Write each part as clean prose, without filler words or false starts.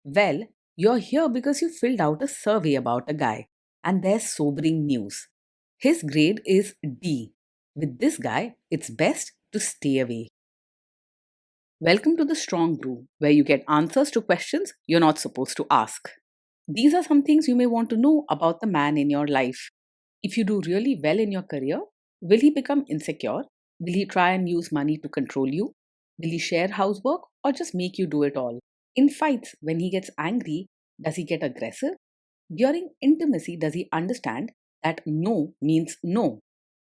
Well, you're here because you filled out a survey about a guy, and there's sobering news. His grade is D. With this guy, it's best to stay away. Welcome to the Strong Brew, where you get answers to questions you're not supposed to ask. These are some things you may want to know about the man in your life. If you do really well in your career, will he become insecure? Will he try and use money to control you? Will he share housework or just make you do it all? In fights, when he gets angry, does he get aggressive? During intimacy, does he understand that no means no?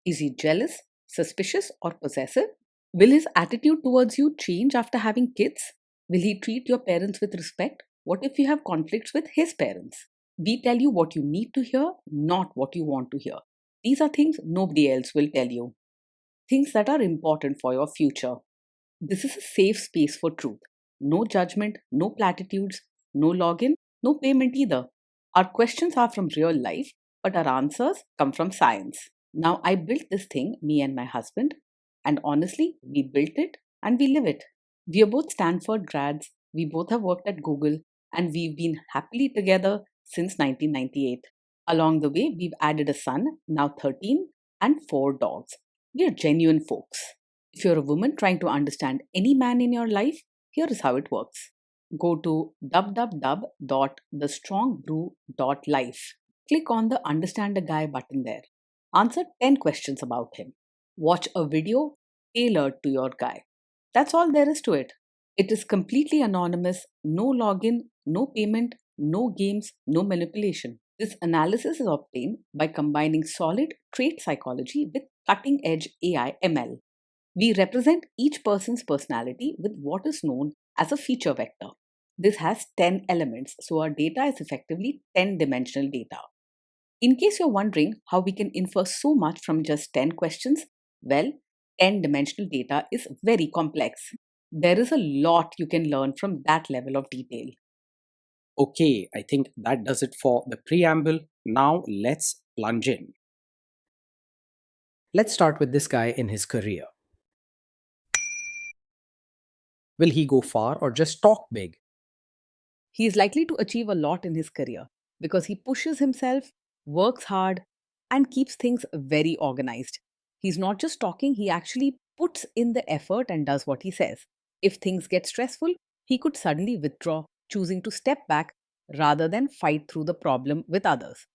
Is he jealous, suspicious, or possessive? Will his attitude towards you change after having kids? Will he treat your parents with respect? What if you have conflicts with his parents? We tell you what you need to hear, not what you want to hear. These are things nobody else will tell you. Things that are important for your future. This is a safe space for truth. No judgment, no platitudes, no login, no payment either. Our questions are from real life, but our answers come from science. Now, I built this thing, me and my husband, and honestly, we built it and we live it. We are both Stanford grads, we both have worked at Google, and we've been happily together since 1998. Along the way, we've added a son, now 13, and 4 dogs. We are genuine folks. If you're a woman trying to understand any man in your life, here is how it works. Go to www.thestrongbrew.life. Click on the Understand a Guy button there. Answer 10 questions about him. Watch a video tailored to your guy. That's all there is to it. It is completely anonymous, no login, no payment, no games, no manipulation. This analysis is obtained by combining solid trait psychology with cutting edge AI ML. We represent each person's personality with what is known as a feature vector. This has 10 elements, so our data is effectively 10-dimensional data. In case you're wondering how we can infer so much from just 10 questions, well, 10-dimensional data is very complex. There is a lot you can learn from that level of detail. Okay, I think that does it for the preamble. Now let's plunge in. Let's start with this guy in his career. Will he go far or just talk big? He is likely to achieve a lot in his career because he pushes himself, works hard, and keeps things very organized. He's not just talking, he actually puts in the effort and does what he says. If things get stressful, he could suddenly withdraw, choosing to step back rather than fight through the problem with others.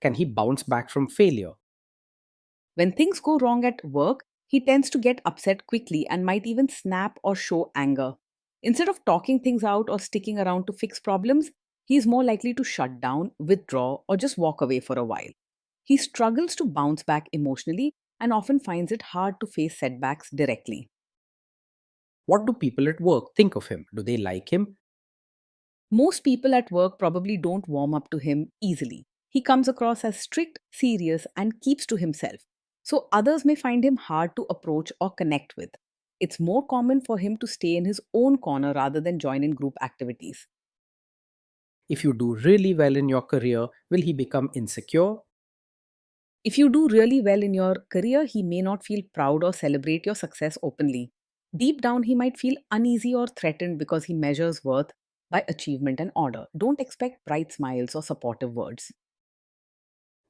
Can he bounce back from failure? When things go wrong at work, he tends to get upset quickly and might even snap or show anger. Instead of talking things out or sticking around to fix problems, he is more likely to shut down, withdraw, or just walk away for a while. He struggles to bounce back emotionally and often finds it hard to face setbacks directly. What do people at work think of him? Do they like him? Most people at work probably don't warm up to him easily. He comes across as strict, serious, and keeps to himself. So others may find him hard to approach or connect with. It's more common for him to stay in his own corner rather than join in group activities. If you do really well in your career, will he become insecure? If you do really well in your career, he may not feel proud or celebrate your success openly. Deep down, he might feel uneasy or threatened because he measures worth by achievement and order. Don't expect bright smiles or supportive words.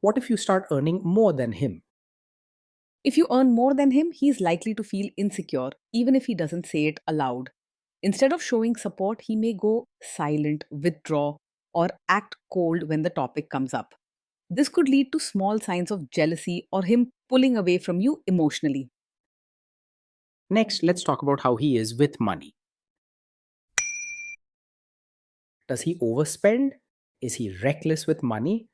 What if you start earning more than him? If you earn more than him, he is likely to feel insecure, even if he doesn't say it aloud. Instead of showing support, he may go silent, withdraw, or act cold when the topic comes up. This could lead to small signs of jealousy or him pulling away from you emotionally. Next, let's talk about how he is with money. Does he overspend? Is he reckless with money?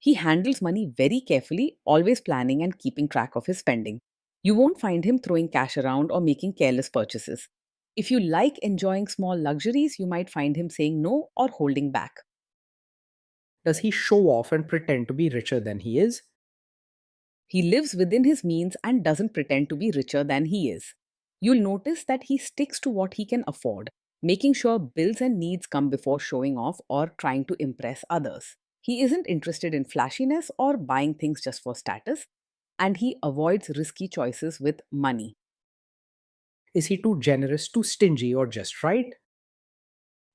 He handles money very carefully, always planning and keeping track of his spending. You won't find him throwing cash around or making careless purchases. If you like enjoying small luxuries, you might find him saying no or holding back. Does he show off and pretend to be richer than he is? He lives within his means and doesn't pretend to be richer than he is. You'll notice that he sticks to what he can afford, making sure bills and needs come before showing off or trying to impress others. He isn't interested in flashiness or buying things just for status, and he avoids risky choices with money. Is he too generous, too stingy, or just right?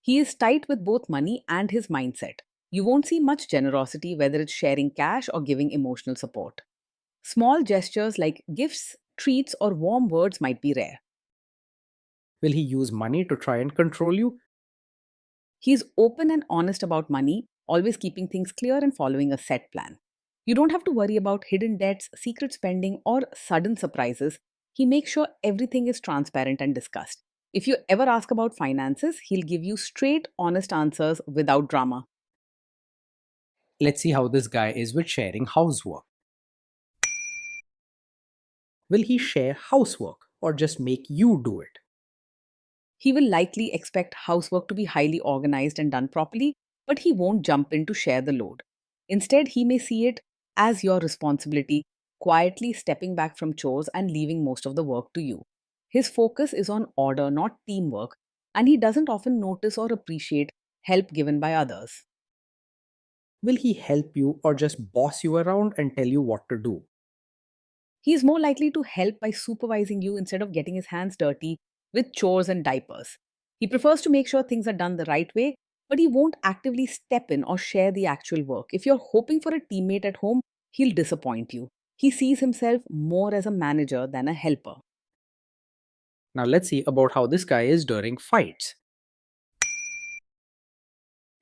He is tight with both money and his mindset. You won't see much generosity, whether it's sharing cash or giving emotional support. Small gestures like gifts, treats, or warm words might be rare. Will he use money to try and control you? He's open and honest about money, always keeping things clear and following a set plan. You don't have to worry about hidden debts, secret spending, or sudden surprises. He makes sure everything is transparent and discussed. If you ever ask about finances, he'll give you straight, honest answers without drama. Let's see how this guy is with sharing housework. Will he share housework or just make you do it? He will likely expect housework to be highly organized and done properly, but he won't jump in to share the load. Instead, he may see it as your responsibility, quietly stepping back from chores and leaving most of the work to you. His focus is on order, not teamwork, and he doesn't often notice or appreciate help given by others. Will he help you or just boss you around and tell you what to do? He is more likely to help by supervising you instead of getting his hands dirty with chores and diapers. He prefers to make sure things are done the right way, but he won't actively step in or share the actual work. If you're hoping for a teammate at home, he'll disappoint you. He sees himself more as a manager than a helper. Now let's see about how this guy is during fights.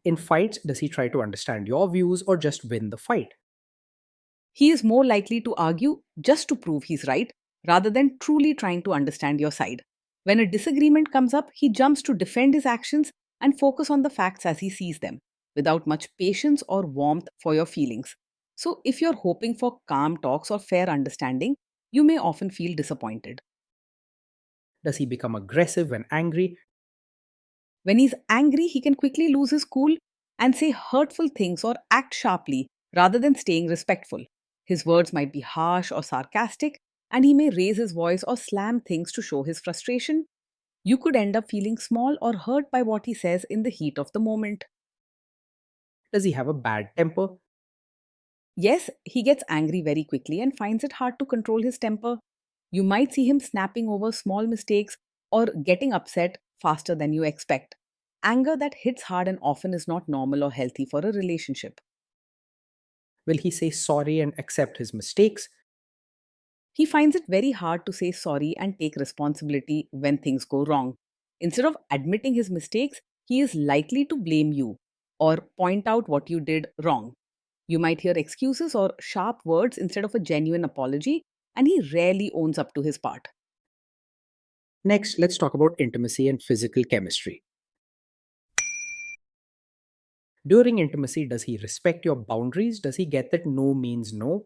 In fights, does he try to understand your views or just win the fight? He is more likely to argue just to prove he's right rather than truly trying to understand your side. When a disagreement comes up, he jumps to defend his actions and focus on the facts as he sees them, without much patience or warmth for your feelings. So, if you're hoping for calm talks or fair understanding, you may often feel disappointed. Does he become aggressive when angry? When he's angry, he can quickly lose his cool and say hurtful things or act sharply rather than staying respectful. His words might be harsh or sarcastic, and he may raise his voice or slam things to show his frustration. You could end up feeling small or hurt by what he says in the heat of the moment. Does he have a bad temper? Yes, he gets angry very quickly and finds it hard to control his temper. You might see him snapping over small mistakes or getting upset faster than you expect. Anger that hits hard and often is not normal or healthy for a relationship. Will he say sorry and accept his mistakes? He finds it very hard to say sorry and take responsibility when things go wrong. Instead of admitting his mistakes, he is likely to blame you or point out what you did wrong. You might hear excuses or sharp words instead of a genuine apology, and he rarely owns up to his part. Next, let's talk about intimacy and physical chemistry. During intimacy, does he respect your boundaries? Does he get that no means no?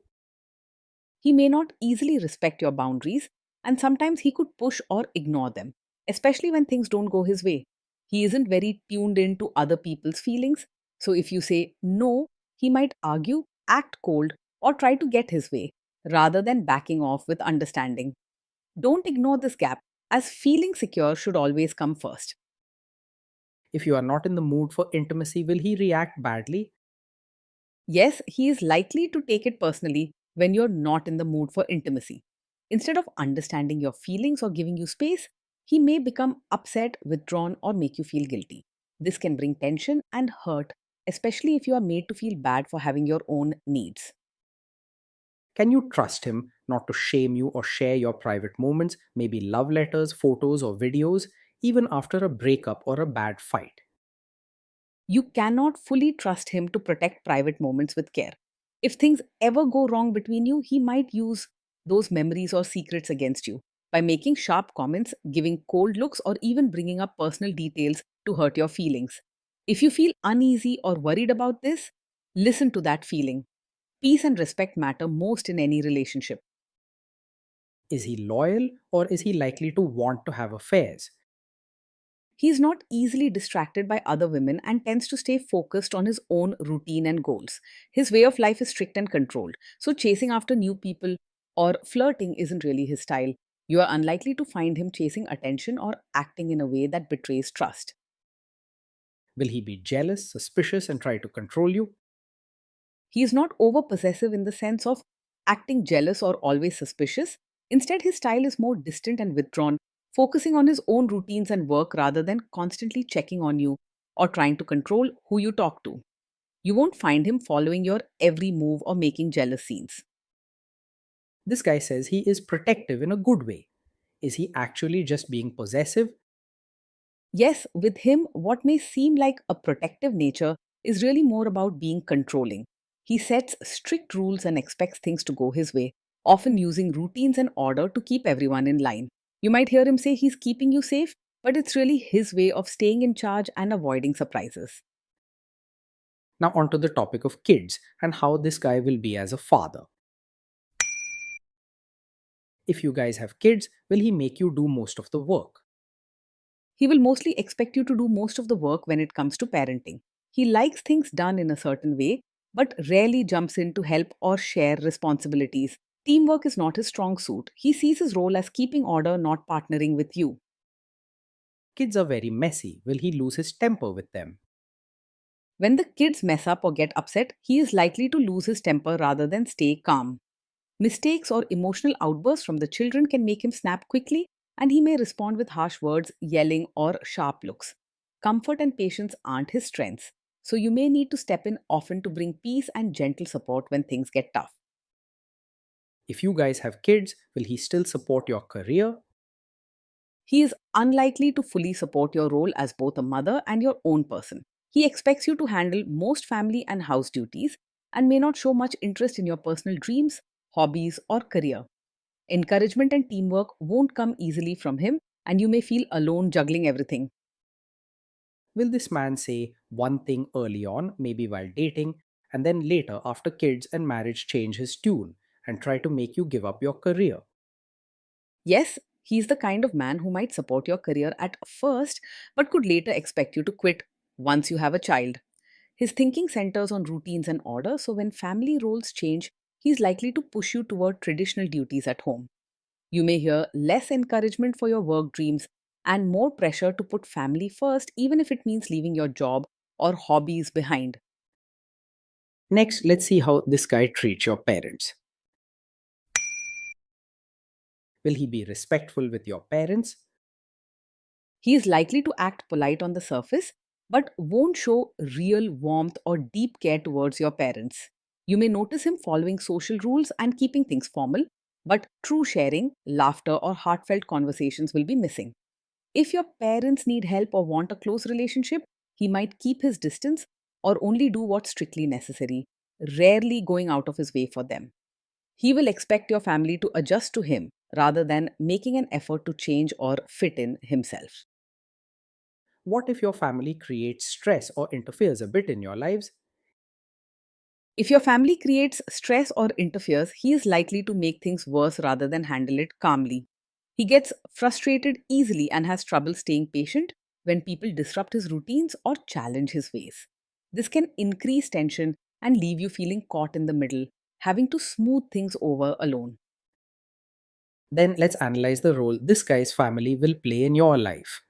He may not easily respect your boundaries, and sometimes he could push or ignore them, especially when things don't go his way. He isn't very tuned in to other people's feelings, so if you say no, he might argue, act cold, or try to get his way, rather than backing off with understanding. Don't ignore this gap, as feeling secure should always come first. If you are not in the mood for intimacy, will he react badly? Yes, he is likely to take it personally when you're not in the mood for intimacy. Instead of understanding your feelings or giving you space, he may become upset, withdrawn, or make you feel guilty. This can bring tension and hurt, especially if you are made to feel bad for having your own needs. Can you trust him not to shame you or share your private moments, maybe love letters, photos, or videos, even after a breakup or a bad fight? You cannot fully trust him to protect private moments with care. If things ever go wrong between you, he might use those memories or secrets against you by making sharp comments, giving cold looks, or even bringing up personal details to hurt your feelings. If you feel uneasy or worried about this, listen to that feeling. Peace and respect matter most in any relationship. Is he loyal or is he likely to want to have affairs? He is not easily distracted by other women and tends to stay focused on his own routine and goals. His way of life is strict and controlled, so chasing after new people or flirting isn't really his style. You are unlikely to find him chasing attention or acting in a way that betrays trust. Will he be jealous, suspicious, and try to control you? He is not over possessive in the sense of acting jealous or always suspicious. Instead, his style is more distant and withdrawn, focusing on his own routines and work rather than constantly checking on you or trying to control who you talk to. You won't find him following your every move or making jealous scenes. This guy says he is protective in a good way. Is he actually just being possessive? Yes, with him, what may seem like a protective nature is really more about being controlling. He sets strict rules and expects things to go his way, often using routines and order to keep everyone in line. You might hear him say he's keeping you safe, but it's really his way of staying in charge and avoiding surprises. Now, onto the topic of kids and how this guy will be as a father. If you guys have kids, will he make you do most of the work? He will mostly expect you to do most of the work when it comes to parenting. He likes things done in a certain way, but rarely jumps in to help or share responsibilities. Teamwork is not his strong suit. He sees his role as keeping order, not partnering with you. Kids are very messy. Will he lose his temper with them? When the kids mess up or get upset, he is likely to lose his temper rather than stay calm. Mistakes or emotional outbursts from the children can make him snap quickly, and he may respond with harsh words, yelling, or sharp looks. Comfort and patience aren't his strengths, so you may need to step in often to bring peace and gentle support when things get tough. If you guys have kids, will he still support your career? He is unlikely to fully support your role as both a mother and your own person. He expects you to handle most family and house duties and may not show much interest in your personal dreams, hobbies, or career. Encouragement and teamwork won't come easily from him, and you may feel alone juggling everything. Will this man say one thing early on, maybe while dating, and then later, after kids and marriage, change his tune and try to make you give up your career? Yes, he's the kind of man who might support your career at first, but could later expect you to quit once you have a child. His thinking centers on routines and order, so when family roles change, he's likely to push you toward traditional duties at home. You may hear less encouragement for your work dreams and more pressure to put family first, even if it means leaving your job or hobbies behind. Next, let's see how this guy treats your parents. Will he be respectful with your parents? He is likely to act polite on the surface, but won't show real warmth or deep care towards your parents. You may notice him following social rules and keeping things formal, but true sharing, laughter, or heartfelt conversations will be missing. If your parents need help or want a close relationship, he might keep his distance or only do what's strictly necessary, rarely going out of his way for them. He will expect your family to adjust to him rather than making an effort to change or fit in himself. What if your family creates stress or interferes a bit in your lives? If your family creates stress or interferes, he is likely to make things worse rather than handle it calmly. He gets frustrated easily and has trouble staying patient when people disrupt his routines or challenge his ways. This can increase tension and leave you feeling caught in the middle, having to smooth things over alone. Then let's analyze the role this guy's family will play in your life.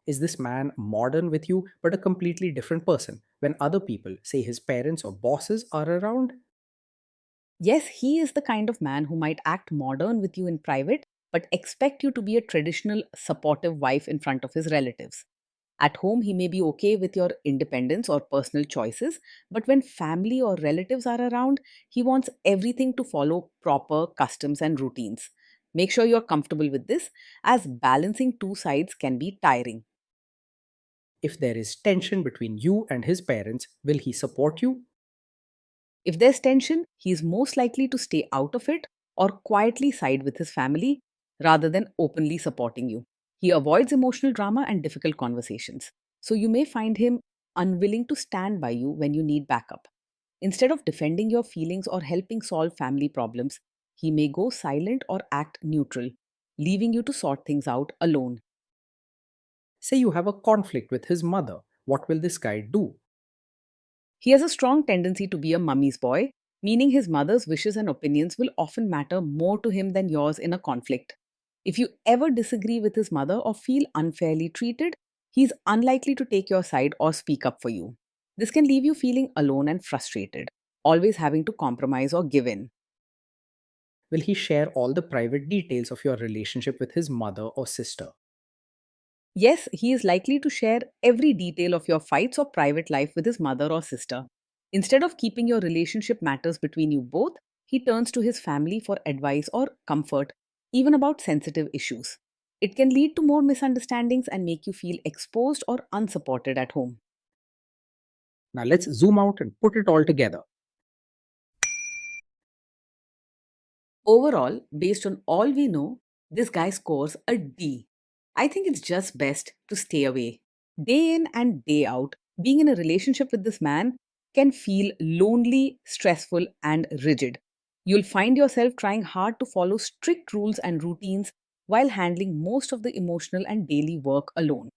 Is this man modern with you but a completely different person when other people, say his parents or bosses, are around? Yes, he is the kind of man who might act modern with you in private, but expect you to be a traditional, supportive wife in front of his relatives. At home, he may be okay with your independence or personal choices, but when family or relatives are around, he wants everything to follow proper customs and routines. Make sure you're comfortable with this, as balancing two sides can be tiring. If there is tension between you and his parents, will he support you? If there's tension, he is most likely to stay out of it or quietly side with his family rather than openly supporting you. He avoids emotional drama and difficult conversations. So you may find him unwilling to stand by you when you need backup. Instead of defending your feelings or helping solve family problems, he may go silent or act neutral, leaving you to sort things out alone. Say you have a conflict with his mother. What will this guy do? He has a strong tendency to be a mummy's boy, meaning his mother's wishes and opinions will often matter more to him than yours in a conflict. If you ever disagree with his mother or feel unfairly treated, he's unlikely to take your side or speak up for you. This can leave you feeling alone and frustrated, always having to compromise or give in. Will he share all the private details of your relationship with his mother or sister? Yes, he is likely to share every detail of your fights or private life with his mother or sister. Instead of keeping your relationship matters between you both, he turns to his family for advice or comfort, even about sensitive issues. It can lead to more misunderstandings and make you feel exposed or unsupported at home. Now let's zoom out and put it all together. Overall, based on all we know, this guy scores a D. I think it's just best to stay away. Day in and day out, being in a relationship with this man can feel lonely, stressful, and rigid. You'll find yourself trying hard to follow strict rules and routines while handling most of the emotional and daily work alone.